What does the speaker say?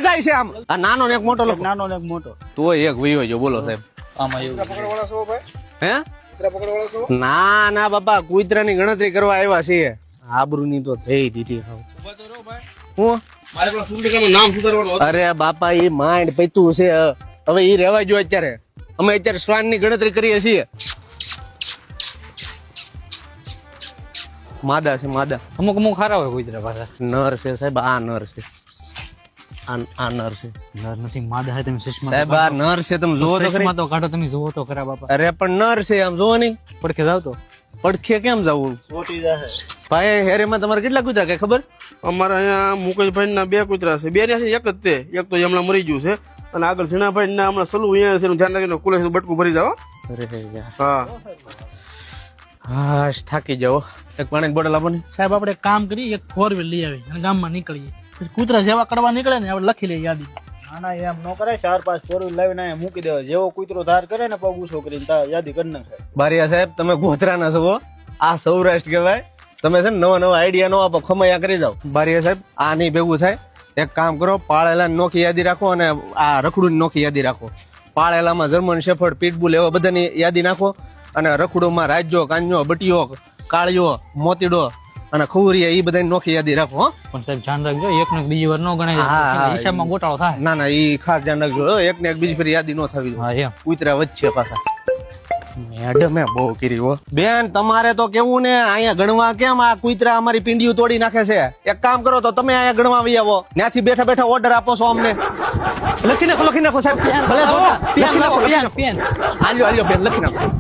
જાય છે આમ આ નાનો ને એક મોટો લખો નાનો ને એક મોટો. તો એક વયો જો બોલો સાહેબ આમાં એવું હે ના ના બાપા કૂતરાની ગણતરી કરવા આવ્યા છીએ આબરૂની તો થઈ દીધી હું નામ સુધારવાનું અરે બાપા એ માંડ પૈતું છે હવે એ રહેવા જો અત્યારે અમે અત્યારે શ્વાન ની ગણતરી કરીએ છીએ માદા છે માદા અમુક અમુક ખારા હોય કુતરા પાછા. નર છે સાહેબ આ નર છે આ નર છે નર નથી માદા હે. તમે ચશ્મા સાહેબ આ નર છે તમે જોવો તો ખરી ચશ્મા તો કાઢો, તમે જોવો તો ખરા બાપા. અરે પણ નર છે આમ જોવો નહીં પડખે જાવ તો પડખે કેમ જવું ભાઈ હેરેમાં તમારે કેટલા કૂતરા કઈ ખબર અમારા અહીંયા મુકેશભાઈ ના 2 કૂતરા છે, 2 ને એક જ તે એક તો હમણાં મરી ગયું છે અને આગળ ઝીણાભાઈ ના હમણાં સલું અહીંયા છે એનું ધ્યાન રાખીને કુલે બટકું ભરી જાવ. અરે યાર હા હાશ થાકી જાઓ એક પાણીની બોટલ આપો ને સાહેબ આપણે એક કામ કરીએ, એક 4 વ્હીલ લઈ આવી અને ગામમાં નીકળીએ. પછી કૂતરા જેવા કરવા નીકળે ને આપણે લખી લઈએ યાદી. ના એમ ન કરે. 4-5 4 લાવીને અહીંયા મૂકી દેવા. જેવો કૂતરો ધાર કરે ને પગ ઊંચો કરીને યાદી કરી નાખે. બારિયા સાહેબ તમે ગોધરાના છો આ સૌરાષ્ટ્ર કહેવાય તમે છે ને નવા નવા આઈડિયા નો આપો ખમૈયા કરી જાઓ બારિયા સાહેબ આ નહીં ભેગું થાય એક કામ કરો પાળેલા નોખી યાદી રાખો અને આ રખડું નોખી યાદી રાખો પાળેલામાં જર્મન શેફર્ડ પીટબુલ એવા બધાની યાદી નાખો અને રખડુમાં રાજ્યો કાન્યો બટીયો કાળિયો મોતીડો અને ખુરિયા એ બધા નોખી યાદી રાખો પણ સાહેબ ધ્યાન રાખજો, એક ને બીજી વાર ન ગણાય, હિસાબમાં ગોટાળો થાય. ના ના એ ખાસ ધ્યાન રાખજો એક ને એક બીજી ફરી યાદી ન થવી હા એમ કૂતરા વચ્ચે પાછા મેડમે બહુ કરી હો બેન તમારે તો કેવું ને અહીંયા ગણવા કેમ આ કૂતરા અમારી પિંડીયું તોડી નાખે છે એક કામ કરો તો તમે અહીંયા ગણવા આવી આવો ત્યાંથી બેઠા બેઠા ઓર્ડર આપો છો અમને લખી નાખો સાહેબ ભલે લખી નાખો પેન હાલ્યો બેન લખી નાખો